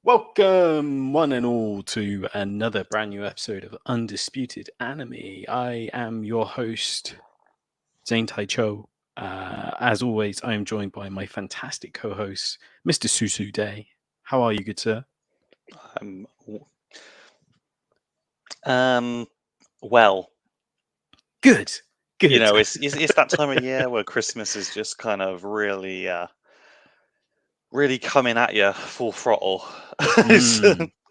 Welcome, one and all, to another brand new episode of Undisputed Anime. I am your host, Zane Taicho. As always, I am joined by my fantastic co-host, Mr. Susu Day. How are you, good sir? Um, um, well, Good, good. it's that time of year where Christmas is just kind of really coming at you full throttle.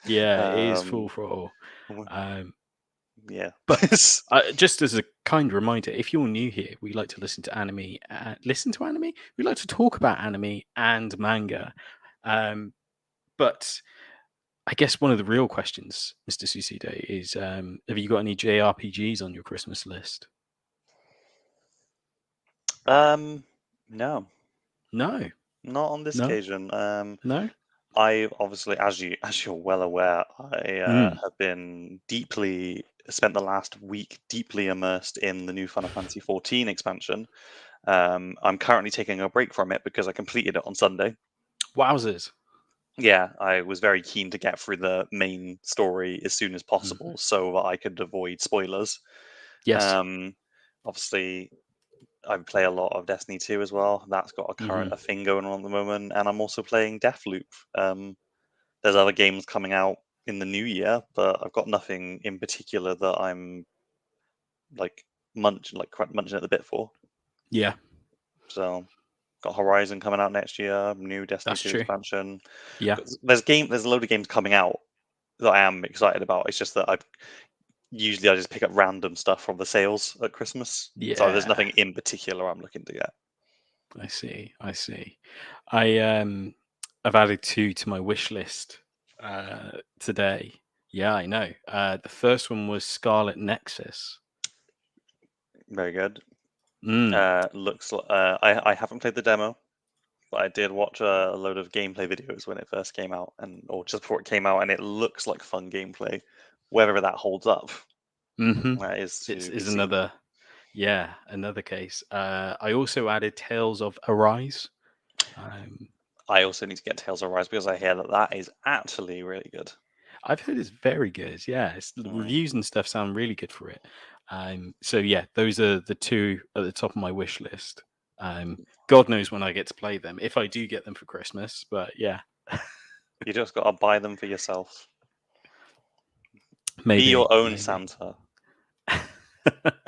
Yeah, it is full um, throttle. Um, yeah. But just as a kind reminder, if you're new here, we like to listen to anime. Listen to anime. We like to talk about anime and manga. But I guess one of the real questions, Mr. Susude, is have you got any JRPGs on your Christmas list? No, No, not on this no, occasion. no. I obviously, as you're well aware, I Mm. have been deeply spent the last week deeply immersed in the new Final Fantasy 14 expansion. I'm currently taking a break from it because I completed it on Sunday. Wowzers. Yeah, I was very keen to get through the main story as soon as Mhm. possible so that I could avoid spoilers. Yes. Um, Obviously, I play a lot of Destiny 2 as well. That's got a current Hmm. a thing going on at the moment, and I'm also playing Deathloop. There's other games coming out in the new year, but I've got nothing in particular that I'm like quite munching at the bit for. Yeah, So, got Horizon coming out next year, new Destiny that's 2 true. expansion. Yeah. There's a load of games coming out that I am excited about. It's just that I just pick up random stuff from the sales at Christmas. So there's Yeah. nothing in particular I'm looking to get. I see. I see. I've added two to my wish list today. Yeah, I know. The first one was Scarlet Nexus. Very good. Mm. I haven't played the demo, but I did watch a load of gameplay videos when it first came out, or just before it came out, and it looks like fun gameplay. Whether that holds up, Hmm. that is It's to be is seen. another, yeah, another case. I also added Tales of Arise. Um, I also need to get Tales of Rise because I hear that that is actually really good. I've heard it's very good. Yeah, the Mm. reviews and stuff sound really good for it. So yeah, those are the two at the top of my wish list. God knows when I get to play them, if I do get them for Christmas. But yeah, You just got to buy them for yourself. Be maybe, your own maybe. Santa.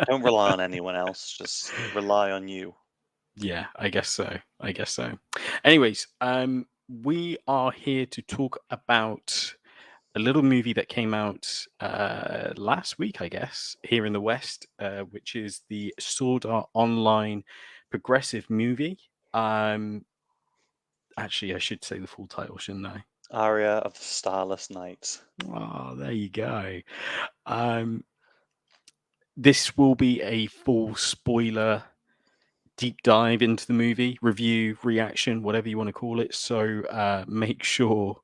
Don't rely on anyone else. Just rely on you. Yeah, I guess so. I guess so. Anyways, we are here to talk about a little movie that came out last week, I guess, here in the West, which is the Sword Art Online progressive movie. Um, Actually, I should say the full title, shouldn't I? Aria of the Starless Night. Oh, there you go. Um, this will be a full spoiler deep dive into the movie, review, reaction, whatever you want to call it. So make sure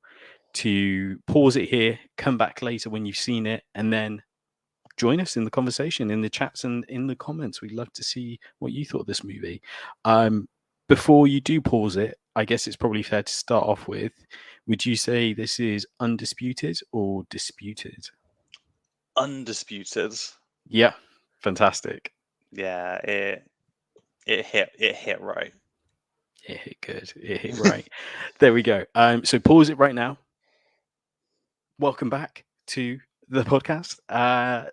to pause it here, come back later when you've seen it, and then join us in the conversation, in the chats, and in the comments. We'd love to see what you thought of this movie. Before you do pause it, I guess it's probably fair to start off with, would you say this is undisputed or disputed? Undisputed. Yeah, fantastic. Yeah, it hit right. It hit good. It hit right. There we go. So pause it right now. Welcome back to the podcast.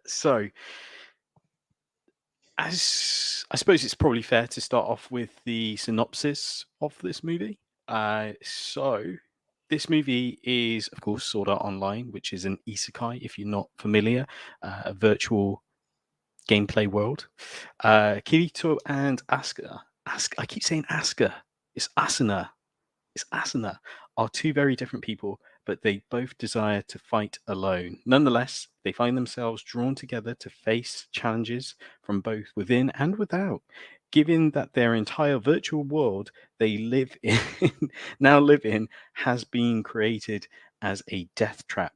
So as I suppose it's probably fair to start off with the synopsis of this movie. So this movie is, of course, Sword Art Online, which is an isekai, if you're not familiar, a virtual gameplay world. Kirito and Asuka, I keep saying Asuka, it's Asuna, are two very different people, but they both desire to fight alone. Nonetheless, they find themselves drawn together to face challenges from both within and without. Given that their entire virtual world they live in now live in has been created as a death trap,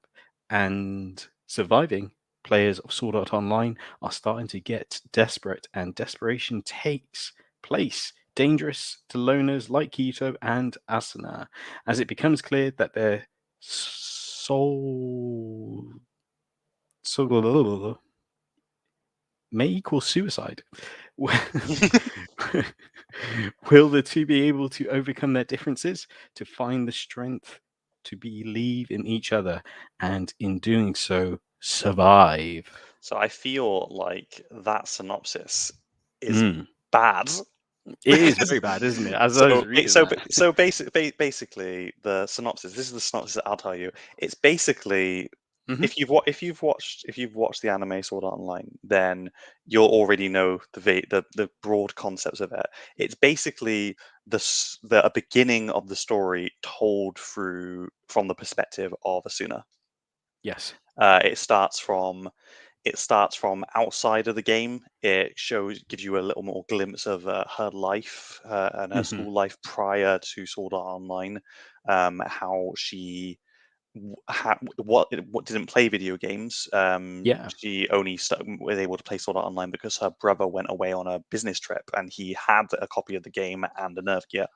and surviving players of Sword Art Online are starting to get desperate, and desperation takes place dangerous to loners like Keto and Asuna, as it becomes clear that their Soul. So may equal suicide. Will the two be able to overcome their differences to find the strength to believe in each other and in doing so survive? So I feel like that synopsis is Mm. bad. It is very bad, isn't it? As I was So, reading that. basically, the synopsis. This is the synopsis that I'll tell you. It's basically Hmm. if you've watched the anime Sword Art Online, then you'll already know the broad concepts of it. It's basically a beginning of the story told from the perspective of Asuna. Yes. It starts from outside of the game. It gives you a little more glimpse of her life and her Hmm. school life prior to Sword Art Online. How she what didn't play video games. Yeah. She only was able to play Sword Art Online because her brother went away on a business trip and he had a copy of the game and a Nerve Gear.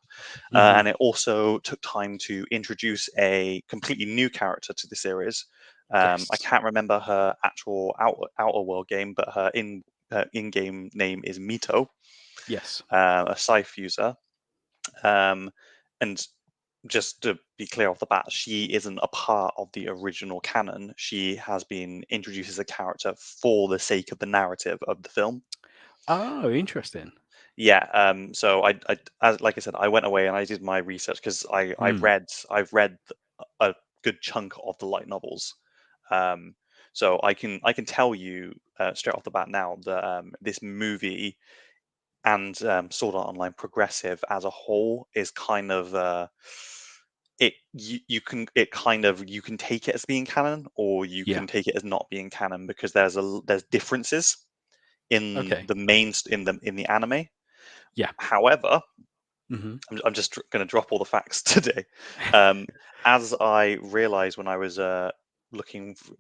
Hmm. And it also took time to introduce a completely new character to the series. I Yes. can't remember her actual outer world game, but her in-game name is Mito, Yes. a scythe user. Um, and just to be clear off the bat, she isn't a part of the original canon. She has been introduced as a character for the sake of the narrative of the film. Oh, interesting. Yeah. So like I said, I went away and I did my research because Mm. I've read a good chunk of the light novels. Um, so I can tell you straight off the bat now that this movie and Sword Art Online progressive as a whole is kind of you can it kind of you can take it as being canon or you Yeah. can take it as not being canon because there's differences in Okay. in the anime. Yeah. However, Hmm. I'm just going to drop all the facts today. Um, as I realized when I was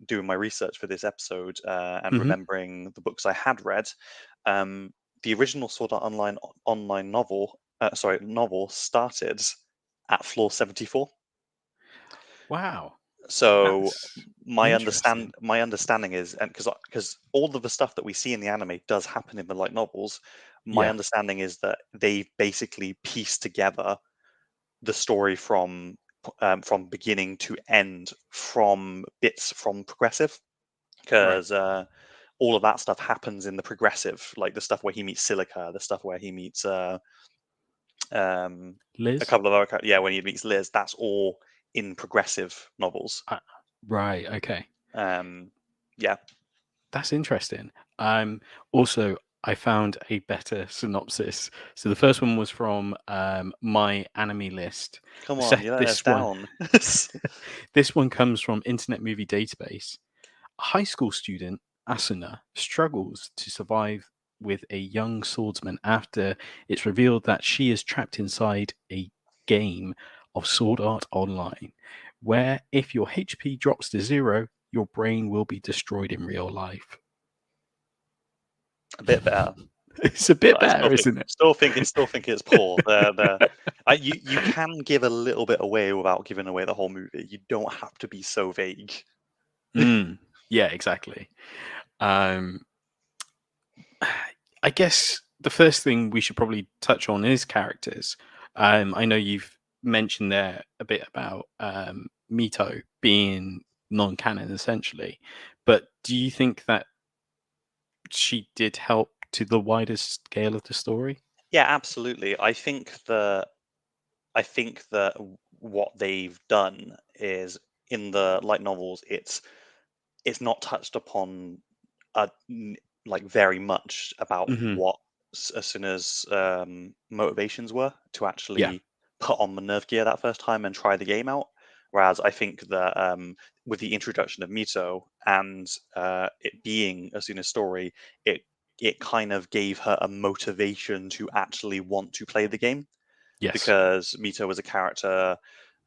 doing my research for this episode and Hmm. remembering the books I had read, um, the original Sword Art Online novel started at floor 74. Wow. So That's interesting. my understanding is, and because all of the stuff that we see in the anime does happen in the light novels, my Yeah. understanding is that they basically piece together the story from beginning to end from bits from progressive Right. because all of that stuff happens in the progressive, like the stuff where he meets Silica, the stuff where he meets um, a Liz? couple of other yeah, when he meets Liz. That's all in progressive novels. Uh, right. Okay. Um, yeah, That's interesting. Also, I found a better synopsis. So the first one was from my anime list. come on, you're letting us This one, down. this one comes from Internet Movie Database. A high school student, Asuna, struggles to survive with a young swordsman after it's revealed that she is trapped inside a game of Sword Art Online, where if your HP drops to zero, your brain will be destroyed in real life. A bit better. It's a bit But I better, isn't it? still think it's poor. You can give a little bit away without giving away the whole movie. You don't have to be so vague. Mm, yeah, exactly. Um, I guess the first thing we should probably touch on is characters. I know you've mentioned there a bit about Mito being non-canon essentially, but do you think that she did help to the wider scale of the story? Yeah, absolutely. I think that what they've done is in the light novels, it's not touched upon like very much about Hmm. what Asuna's motivations were to Yeah. actually put on the nerve gear that first time and try the game out. Whereas I think that with the introduction of Mito and it being Asuna's story, it it kind of gave her a motivation to actually want to play the game Yes. because Mito was a character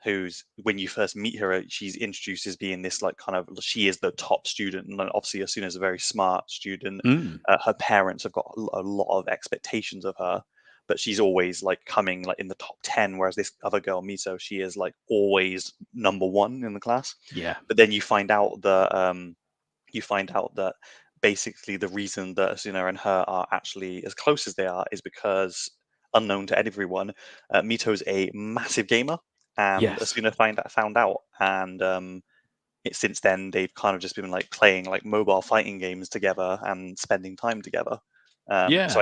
who's when you first meet her, she's introduced as being this like kind of she is the top student, and then obviously as soon as a very smart student, Mm. her parents have got a lot of expectations of her. but she's always like coming like in the top 10, whereas this other girl, Miso, she is like always number one in the class. Yeah. But then you find out that basically the reason that Asuna and her are actually as close as they are is because, unknown to everyone, Mito's a massive gamer, and Yes. Asuna found out, and since then they've kind of just been like playing like mobile fighting games together and spending time together. So Yeah.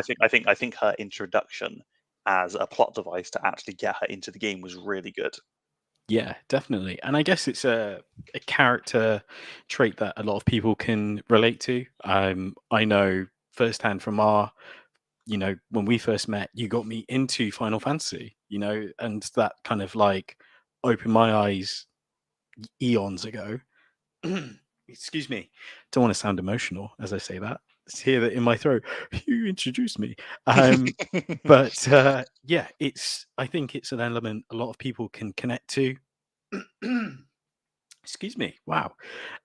I think her introduction as a plot device to actually get her into the game was really good. Yeah, definitely. And I guess it's a character trait that a lot of people can relate to. I know firsthand from our, when we first met, you got me into Final Fantasy, and that kind of like opened my eyes eons ago. Excuse me. Don't want to sound emotional as I say that. It's here that in my throat. You introduced me. Um, but yeah, I think it's an element a lot of people can connect to. Excuse me. Wow.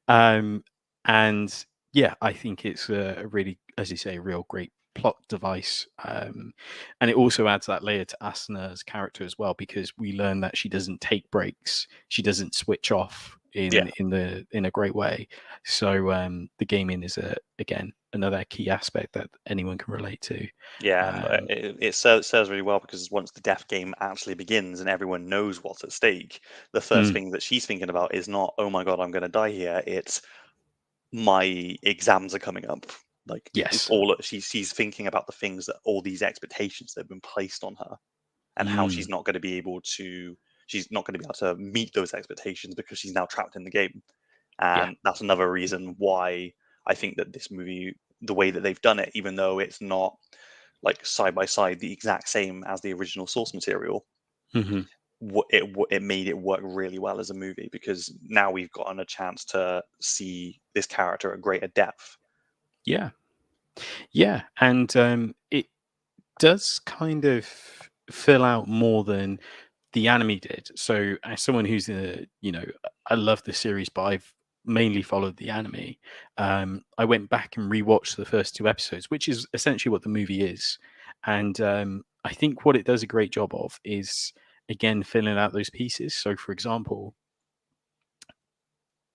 Um, and yeah, I think it's a really, as you say, a real great plot device. And it also adds that layer to Asana's character as well, because we learn that she doesn't take breaks, she doesn't switch off Yeah. in a great way. So the gaming is again another key aspect that anyone can relate to. Yeah, and Um, it serves really well because once the death game actually begins and everyone knows what's at stake, the first mm, thing that she's thinking about is not, "Oh my God, I'm going to die here." It's, "My exams are coming up." Like it's yes. all she's thinking about the things that all these expectations that have been placed on her, and how Mm, she's not going to be able to meet those expectations because she's now trapped in the game. yeah. And that's another reason why I think that this movie, the way that they've done it, even though it's not like side by side the exact same as the original source material, Hmm. it made it work really well as a movie because now we've gotten a chance to see this character at greater depth. Yeah. Yeah. And it does kind of fill out more than the anime did. So, as someone who's I love the series, but I've mainly followed the anime. I went back and rewatched the first two episodes, which is essentially what the movie is. And I think what it does a great job of is, again, filling out those pieces. So, for example,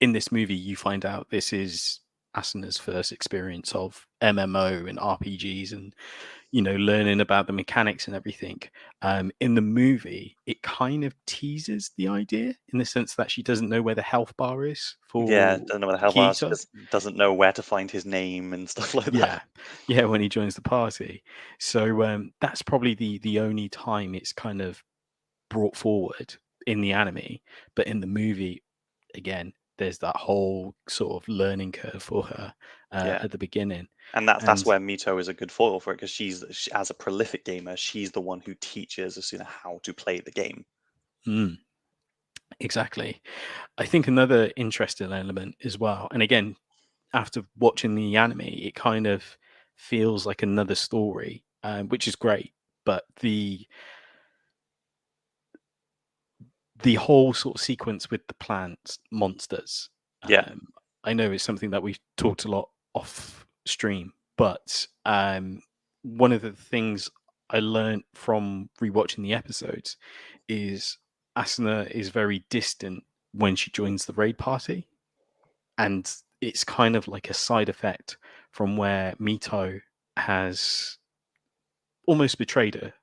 in this movie, you find out this is Asuna's first experience of MMO and RPGs and learning about the mechanics and everything. In the movie, it kind of teases the idea in the sense that she doesn't know where the health bar is Yeah, for doesn't know what the hell else. She Kita. doesn't know where to find his name and stuff like Yeah, that. yeah, when he joins the party. So that's probably the only time it's kind of brought forward in the anime, but in the movie, again, there's that whole sort of learning curve for her Yeah. at the beginning, And that's and where Mito is a good foil for it because as a prolific gamer, she's the one who teaches Asuna how to play the game. mm, exactly. I think another interesting element as well, and again, after watching the anime, it kind of feels like another story, which is great. But the whole sort of sequence with the plants monsters, Yeah, um, I know it's something that we've talked a lot off stream, but one of the things I learned from rewatching the episodes is Asuna is very distant when she joins the raid party, and it's kind of like a side effect from where Mito has almost betrayed her,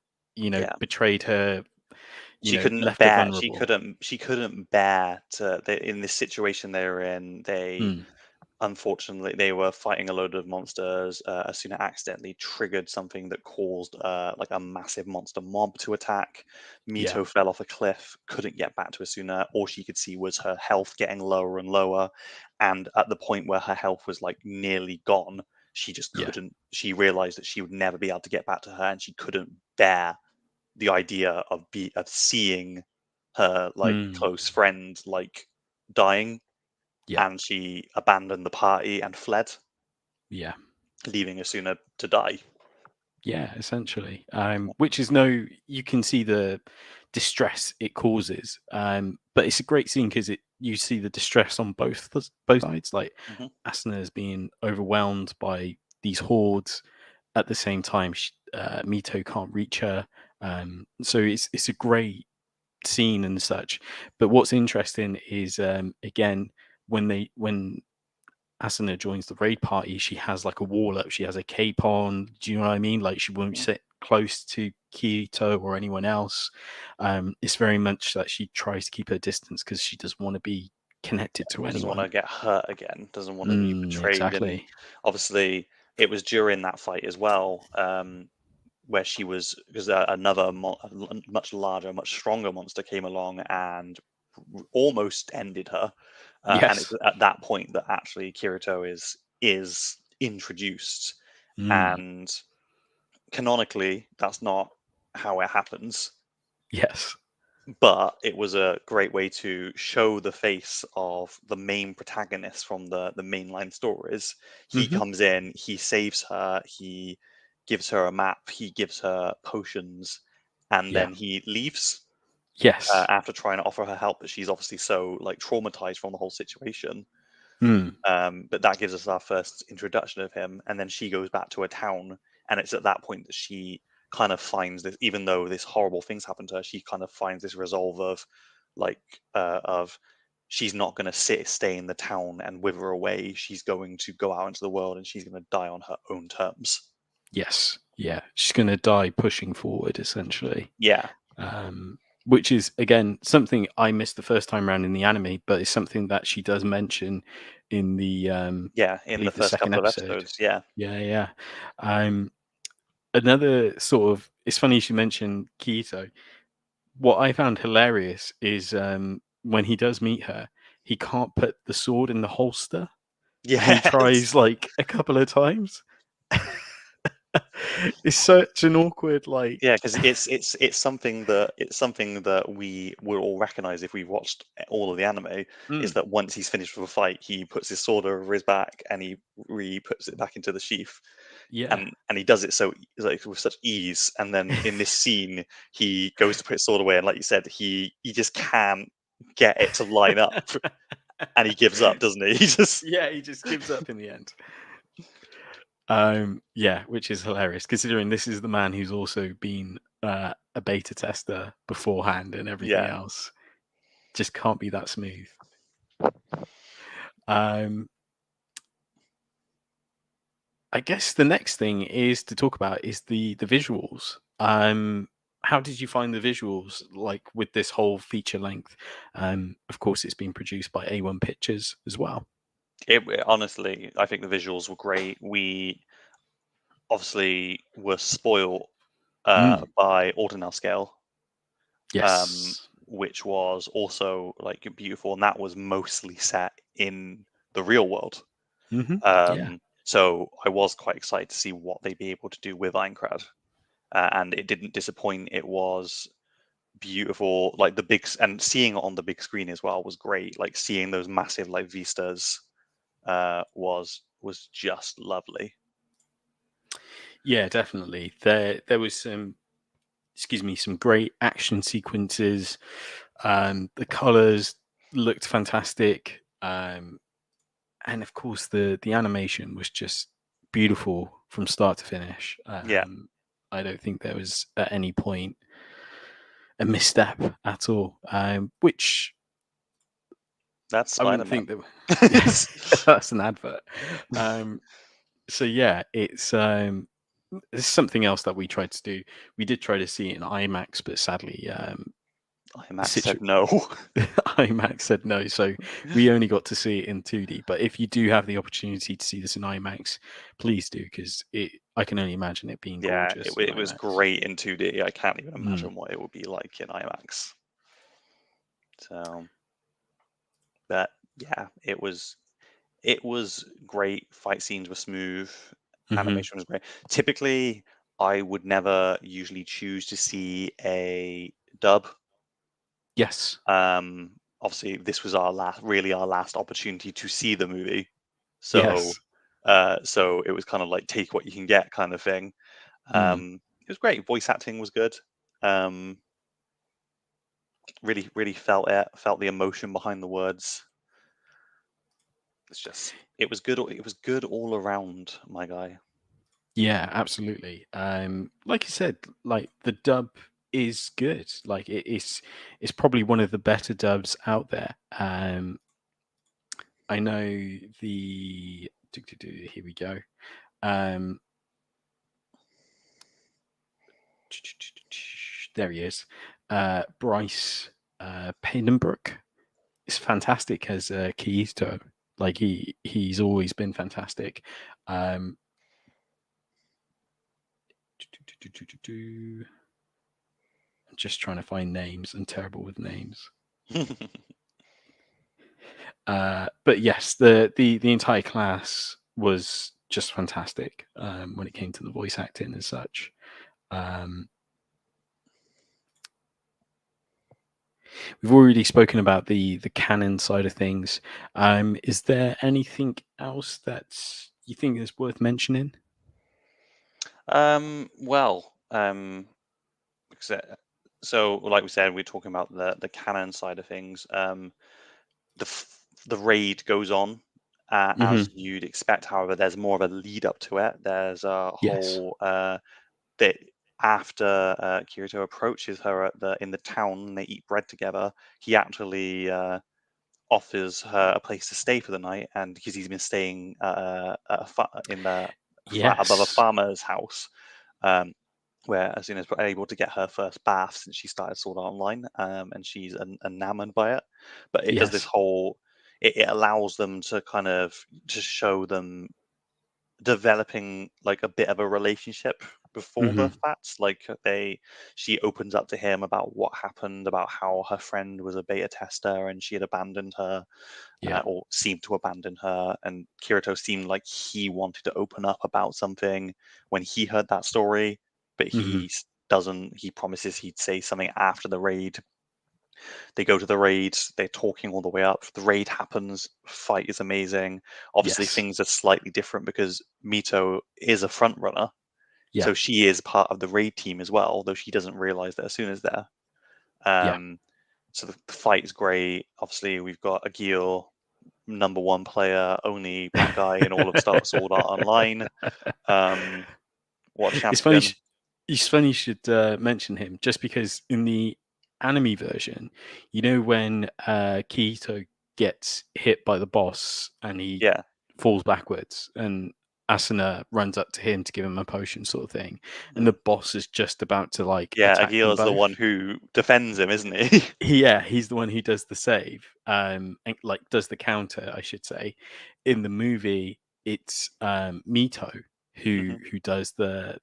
yeah. betrayed her, She couldn't left her bear. She vulnerable. couldn't. She couldn't bear to. In this situation they were in, they Mm, unfortunately they were fighting a load of monsters. Asuna accidentally triggered something that caused like a massive monster mob to attack. yeah, Mito fell off a cliff, couldn't get back to Asuna. All she could see was her health getting lower and lower, and at the point where her health was like nearly gone, she just yeah, couldn't. She realized that she would never be able to get back to her, and she couldn't bear the idea of seeing her like mm, close friend like dying, yeah, and she abandoned the party and fled, yeah. leaving Asuna to die. Yeah, essentially. Which is no, you can see the distress it causes. But it's a great scene because you see the distress on both sides. Like Hmm. Asuna is being overwhelmed by these hordes, at the same time, Mito can't reach her. So it's a great scene and such. But what's interesting is again when Asuna joins the raid party, she has like a wall up. She has a cape on. Do you know what I mean? Like she won't Mhm. sit close to Kirito or anyone else. It's very much that she tries to keep her distance because she doesn't want to be connected to Doesn't want anyone. to get hurt again. Doesn't want to be betrayed. And Exactly. obviously, it was during that fight as well, where she was because another much larger, much stronger monster came along and almost ended her. And it's Yes. at that point that actually Kirito is introduced, Mm. and canonically, that's not how it happens. Yes. But it was a great way to show the face of the main protagonist from the mainline stories. He Hmm. comes in, he saves her, he gives her a map, he gives her potions, and Yeah. then he leaves Yes. after trying to offer her help. But she's obviously so like traumatized from the whole situation. Mm. But that gives us our first introduction of him, and then she goes back to her town, and it's at that point that she kind of finds this, even though this horrible things happen to her, she kind of finds this resolve of, like, of she's not going to stay in the town and wither away. She's going to go out into the world, and she's going to die on her own terms. Yes. Yeah. She's going to die pushing forward, essentially. Yeah, Which is again something I missed the first time around in the anime, but it's something that she does mention in the yeah, I in the believe the first second couple of episode. episodes. Yeah, Yeah, yeah. Um, Another sort of it's funny you should mention Keto. What I found hilarious is when he does meet her, he can't put the sword in the holster, and he yes. tries like a couple of times. It's such an awkward like. Yeah, because it's something that we will all recognize if we've watched all of the anime. Is Mm, that once he's finished with a fight, he puts his sword over his back and he puts it back into the sheath, yeah. and he does it so like with such ease. And then in this scene, he goes to put his sword away, and like you said, he just can't get it to line up, and he gives up, doesn't he? He just Yeah, he just gives up in the end. Yeah, which is hilarious considering this is the man who's also been a beta tester beforehand and everything yeah, else. Just can't be that smooth. Um, I guess the next thing is to talk about is the visuals. How did you find the visuals like with this whole feature length? Of course, it's been produced by A1 Pictures as well. honestly, I think the visuals were great. We obviously were spoiled Mm, by Ordinal Scale, yes. which was also like beautiful, and that was mostly set in the real world. Hmm. Yeah. So I was quite excited to see what they'd be able to do with Aincrad, and it didn't disappoint. It was beautiful, like and seeing it on the big screen as well was great. Like seeing those massive like vistas was just lovely. Yeah, definitely. There was some, excuse me, some great action sequences. The colors looked fantastic, and of course the animation was just beautiful from start to finish. Yeah, I don't think there was at any point a misstep at all, which that's I wouldn't Spider-Man. think that. Yeah, that's an advert. Um, so yeah, it's something else that we tried to do. We did try to see it in IMAX, but sadly, IMAX said situ- no. IMAX said no, so we only got to see it in 2D. But if you do have the opportunity to see this in IMAX, please do because I can only imagine it being Yeah, gorgeous in it was IMAX. great in 2D. I can't even Mm, imagine what it would be like in IMAX. So, but yeah, it was great. Fight scenes were smooth. hmm. Animation was great. Typically, I would never usually choose to see a dub. Yes. Obviously, this was our last opportunity to see the movie. So, Yes. so it was kind of like take what you can get kind of thing. Mm. It was great. Voice acting was good. Um, really felt it. Felt the emotion behind the words. It was good. It was good all around, my guy. Yeah, absolutely. Like I said, like the dub is good. Like it's probably one of the better dubs out there. I know the here we go. Um, there he is. Bryce Padenbrook is fantastic as Kiito. Like he's always been fantastic. Um, I'm just trying to find names. I'm terrible with names. But yes, the entire class was just fantastic when it came to the voice acting and such. Um, we've already spoken about the canon side of things. Is there anything else that you think is worth mentioning? Well, because, so like we said, we're talking about the canon side of things. The raid goes on Hmm. as you'd expect. However, there's more of a lead up to it. There's a Yes. whole that after Kirito approaches her in the town and they eat bread together, he actually offers her a place to stay for the night, and because he's been staying in the flat above a Yes. farmer's house, um, where as soon as we're able to get her first bath since she started Sword Art Online, and she's enamored by it. But it does this Yes. whole, it allows them to kind of to show them developing like a bit of a relationship before the Hmm. facts. Like she opens up to him about what happened, about how her friend was a beta tester and she had abandoned her, Yeah. or seemed to abandon her. And Kirito seemed like he wanted to open up about something when he heard that story, but Hmm. doesn't. He promises he'd say something after the raid. They go to the raid, they're talking all the way up. The raid happens, fight is amazing. Obviously, Yes. things are slightly different because Mito is a front runner, Yeah. so she is part of the raid team as well, though she doesn't realize that as soon as there. Yeah. Um, so the fight is great. Obviously, we've got Agil, number one player, only black guy in all of Sword Art Online. Um, what a It's funny. champion! It's funny you should mention him, just because in the anime version, you know when Kirito gets hit by the boss and he Yeah, falls backwards, and Asuna runs up to him to give him a potion, sort of thing, and the mm. boss is just about to like Yeah. attack them Agil is the one both. who defends him, isn't he? Yeah, he's the one who does the save, and like does the counter, I should say. In the movie, it's Mito Hmm. who does the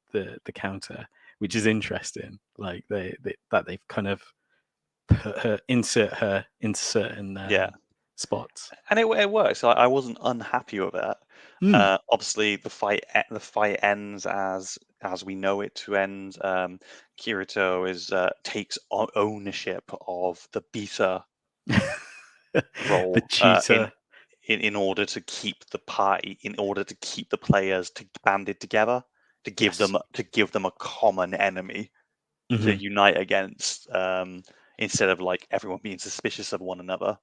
counter, which is interesting. Like they that they've kind of insert her into certain Yeah. spots. And it works. I wasn't unhappy with it. Mm. Obviously, the fight ends as we know it to end. Kirito takes ownership of the beta The role, tutor. in order to keep the party, in order to keep the players banded together, Yes. to give them a common enemy to Hmm. unite against, instead of like everyone being suspicious of one another.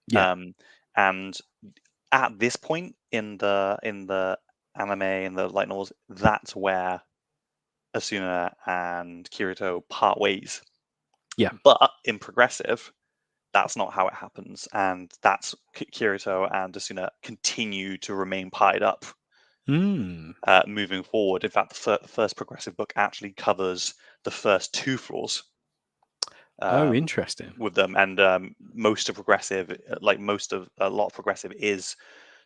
Yeah. Um, and at this point in the anime and the light novels, that's where Asuna and Kirito part ways. Yeah. But in progressive, that's not how it happens, and that's Kirito and Asuna continue to remain parted up, Mm. moving forward. In fact, the first progressive book actually covers the first two floors, Oh, um, interesting. with them, and most of progressive, a lot of progressive is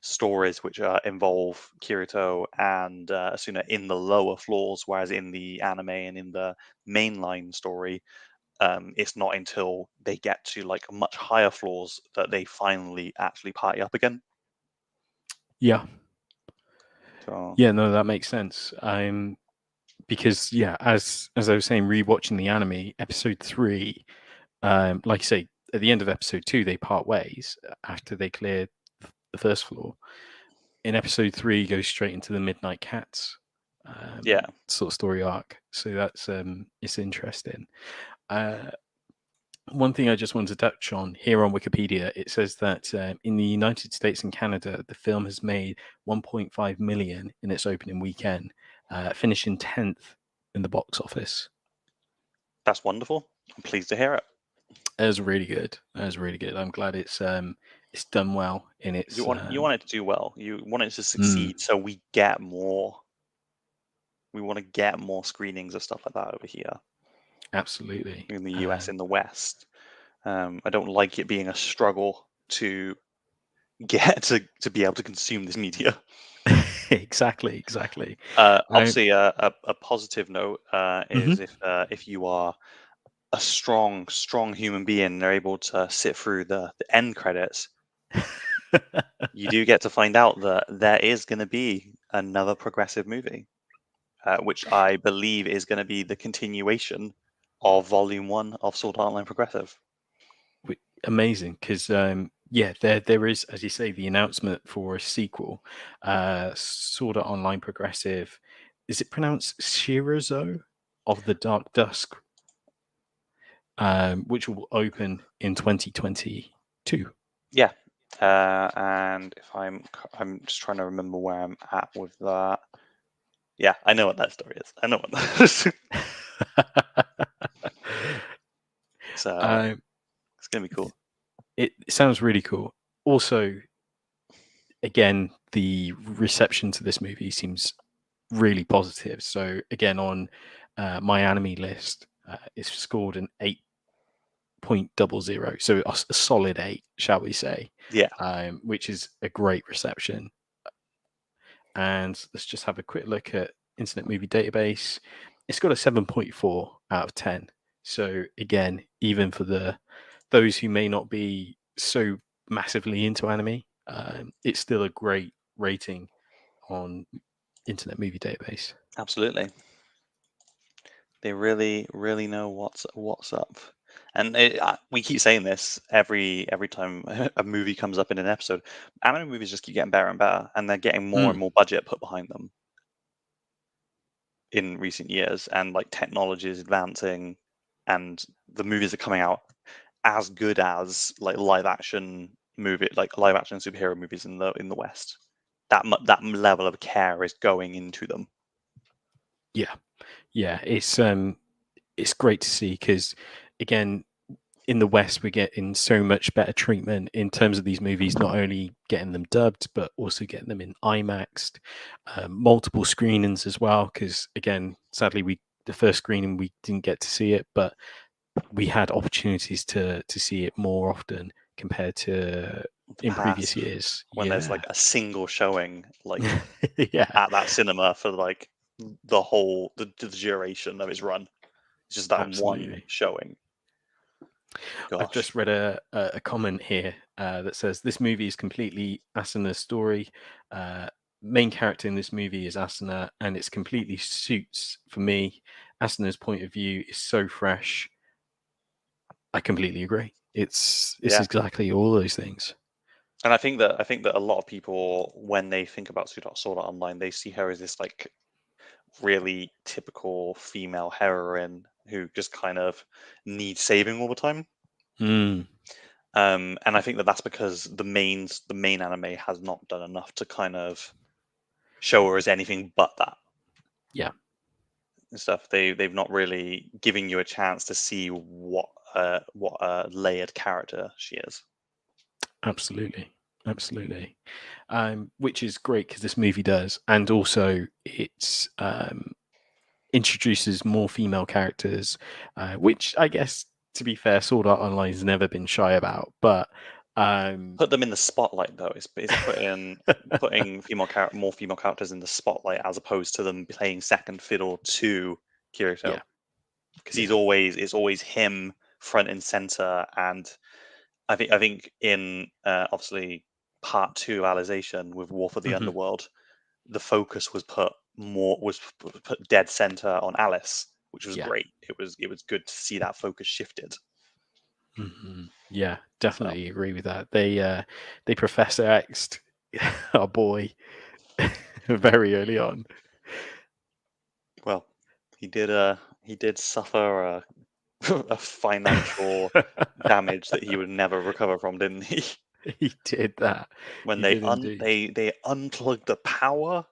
stories which involve Kirito and Asuna in the lower floors, whereas in the anime and in the mainline story, it's not until they get to like much higher floors that they finally actually party up again. Yeah. So Yeah. No, that makes sense. Because yeah, as I was saying, rewatching the anime, episode 3, like I say, at the end of episode 2, they part ways after they clear the first floor. In episode 3, goes straight into the Midnight Cats yeah, sort of story arc. So that's it's interesting. Uh, One thing I just wanted to touch on here on Wikipedia, it says that in the United States and Canada, the film has made 1.5 million in its opening weekend, finishing 10th in the box office. That's wonderful. I'm pleased to hear it. That was really good. That was really good. I'm glad it's done well in its. You want it to do well. You want it to mm, succeed, so we get more. We want to get more screenings of stuff like that over here absolutely. in the US, in the West. I don't like it being a struggle to get to be able to consume this media. Exactly. Obviously, a positive note Mhm. is if you are a strong human being and are able to sit through the end credits, you do get to find out that there is going to be another progressive movie, which I believe is going to be the continuation of Volume 1 of Sword Art Online Progressive. Amazing, because yeah, there is, as you say, the announcement for a sequel. Sword Art Online Progressive. Is it pronounced Shirazo of the Dark Dusk? Which will open in 2022. Yeah, and if I'm just trying to remember where I'm at with that. Yeah, I know what that story is. I know what that is. So it's gonna be cool. It sounds really cool. Also, again, the reception to this movie seems really positive. So again, on my anime list, it's scored an 8.00, so a solid 8, shall we say? Yeah, which is a great reception. And let's just have a quick look at Internet Movie Database. It's got a 7.4 out of 10. So again, even for those who may not be so massively into anime, it's still a great rating on Internet Movie Database. absolutely. They really, really know what's up. And we keep saying this every time a movie comes up in an episode. Anime movies just keep getting better and better, and they're getting more and more budget put behind them in recent years. And like technology is advancing, and the movies are coming out as good as like live action superhero movies in the West. That level of care is going into them. Yeah, it's great to see, because again, in the West, we're getting so much better treatment in terms of these movies, not only getting them dubbed, but also getting them in IMAXed, multiple screenings as well. Because again, sadly, the first screening we didn't get to see it, but we had opportunities to see it more often compared to The in previous past, years. when there's Yeah, like a single showing, like yeah, at that cinema for like the duration of its run. It's just that one absolutely. showing. I've Gosh. just read a comment here that says this movie is completely Asuna's story. Main character in this movie is Asuna, and it's completely suits for me. Asuna's point of view is so fresh. I completely agree. It's Yeah. exactly all those things. And I think that a lot of people, when they think about Sword Art Online, they see her as this like really typical female heroine who just kind of needs saving all the time. Mm, And I think that that's because the main anime has not done enough to kind of show her as anything but that yeah, and stuff. They've not really given you a chance to see what a layered character she is. absolutely, absolutely. Which is great because this movie does, and also it's introduces more female characters, which I guess, to be fair, Sword Art Online has never been shy about. But Put them in the spotlight though. It's putting more female characters in the spotlight as opposed to them playing second fiddle to yeah, Kirito, because yeah, it's always him front and center. And I think in obviously part two Alization with War for the hmm Underworld, the focus was put dead center on Alice, which was yeah, great. It was good to see that focus shifted. yeah. So Definitely agree with that. They Professor X'd our boy very early on. well, he did suffer a financial damage that he would never recover from, didn't he? He did that. When He did indeed. they unplugged the power.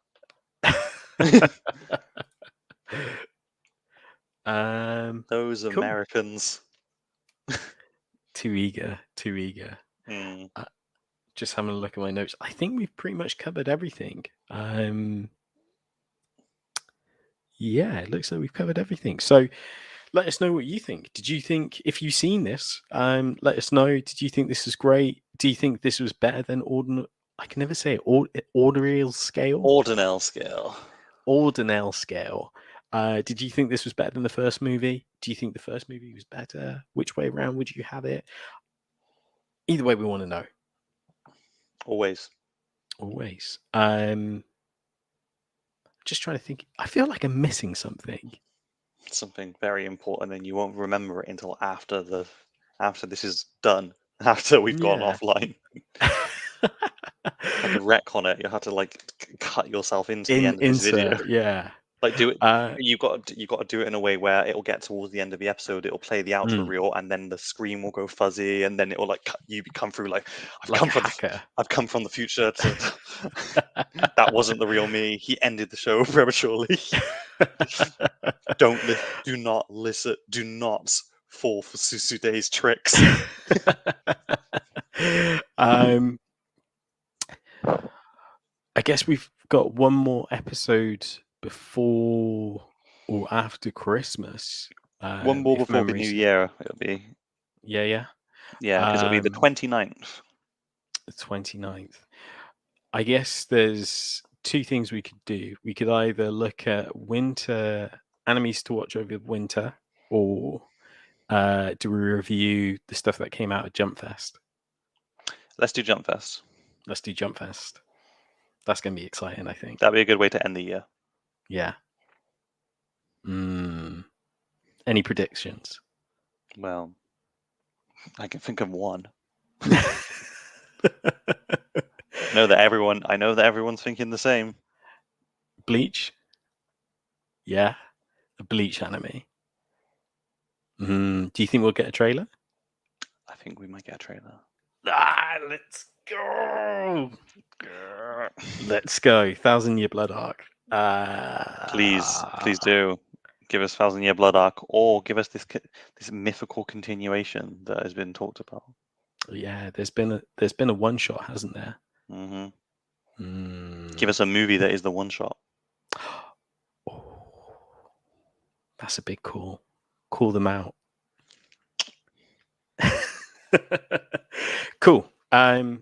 Those Cool. Americans. Too eager. Too eager. Mm. Just having a look at my notes. I think we've pretty much covered everything. Yeah, it looks like we've covered everything. So let us know what you think. Did you think, if you've seen this, let us know. Did you think this was great? Do you think this was better than I can never say it. Ordinal scale? Ordinal scale. Ordinal scale. Did you think this was better than the first movie? Do you think the first movie was better? Which way around would you have it? Either way, we want to know. Always. Always. Just trying to think. I feel like I'm missing something. Something very important, and you won't remember it until after this is done. After we've gone Yeah. offline. Like a wreck on it. You have to like cut yourself into the end of this video. Insert, yeah. Like do it. You got to do it in a way where it'll get towards the end of the episode. It'll play the outro reel, and then the screen will go fuzzy, and then it will like you come through like I've like come a from hacker. I've come from the future. That wasn't the real me. He ended the show prematurely. Do not listen. Do not fall for Susude's tricks. I guess we've got one more episode before or after Christmas. One more if before the memory new ser- year. It'll be Yeah. because it'll be the 29th. The 29th. I guess there's two things we could do. We could either look at winter animes to watch over winter, or do we review the stuff that came out at Jump Fest? Let's do Jump Fest. Let's do Jump Fest. That's going to be exciting, I think. That'd be a good way to end the year. Yeah. Any predictions? Well, I can think of one. I know that everyone's thinking the same. Bleach? Yeah. A Bleach anime. Do you think we'll get a trailer? I think we might get a trailer. Let's go. Let's go. 1,000 Year Blood Arc. Please do give us 1,000 Year Blood Arc, or give us this mythical continuation that has been talked about. Yeah, there's been a one shot, hasn't there? Give us a movie that is the one shot. Oh, that's a big call. Call them out. Cool. I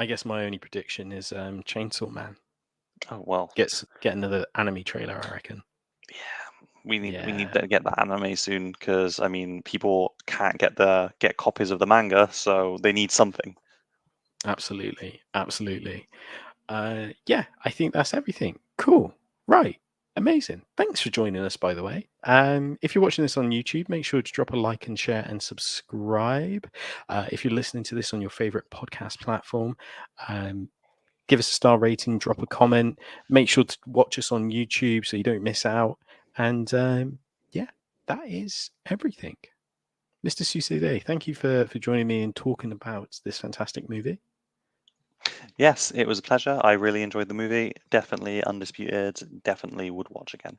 guess my only prediction is Chainsaw Man. Oh well. Get another anime trailer, I reckon. Yeah, we need to get that anime soon, because I mean people can't get copies of the manga, so they need something. Absolutely. Yeah, I think that's everything. Cool. Right. Amazing. Thanks for joining us, by the way. If you're watching this on YouTube, make sure to drop a like and share and subscribe. If you're listening to this on your favorite podcast platform, give us a star rating, drop a comment. Make sure to watch us on YouTube so you don't miss out. And yeah, that is everything. Mr. Susude, thank you for joining me and talking about this fantastic movie. Yes, it was a pleasure. I really enjoyed the movie. Definitely Undisputed. Definitely would watch again.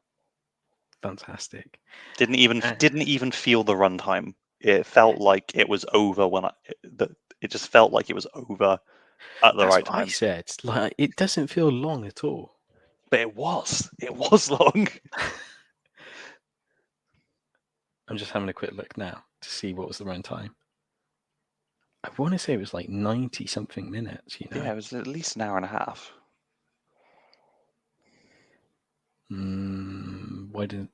Fantastic. Didn't even feel the runtime. It felt like it was over it just felt like it was over at the right time. I said, like, it doesn't feel long at all. But it was long. I'm just having a quick look now to see what was the runtime. I want to say it was like 90 something minutes, you know? Yeah, it was at least an hour and a half.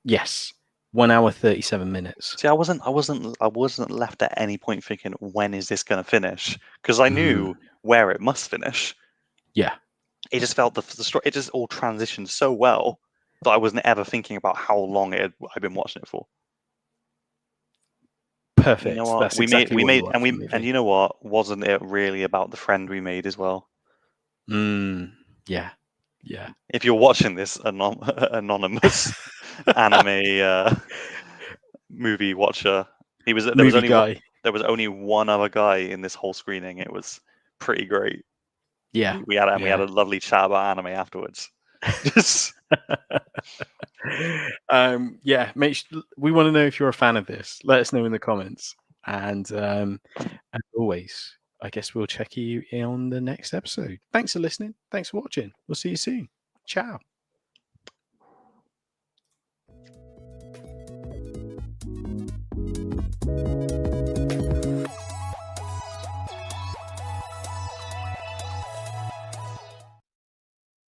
Yes, 1 hour 37 minutes. See, I wasn't left at any point thinking, when is this going to finish? Because I knew where it must finish. Yeah. It just felt the story. It just all transitioned so well that I wasn't ever thinking about how long I'd been watching it for. Perfect. You know what? That's exactly what we want. And you know what? Wasn't it really about the friend we made as well? Yeah. If you're watching this anonymous anime movie watcher, there was only one other guy in this whole screening. It was pretty great. Yeah. We had a lovely chat about anime afterwards. Yeah, we want to know if you're a fan of this. Let us know in the comments. And as always, I guess we'll check you on the next episode. Thanks for listening. Thanks for watching. We'll see you soon. Ciao.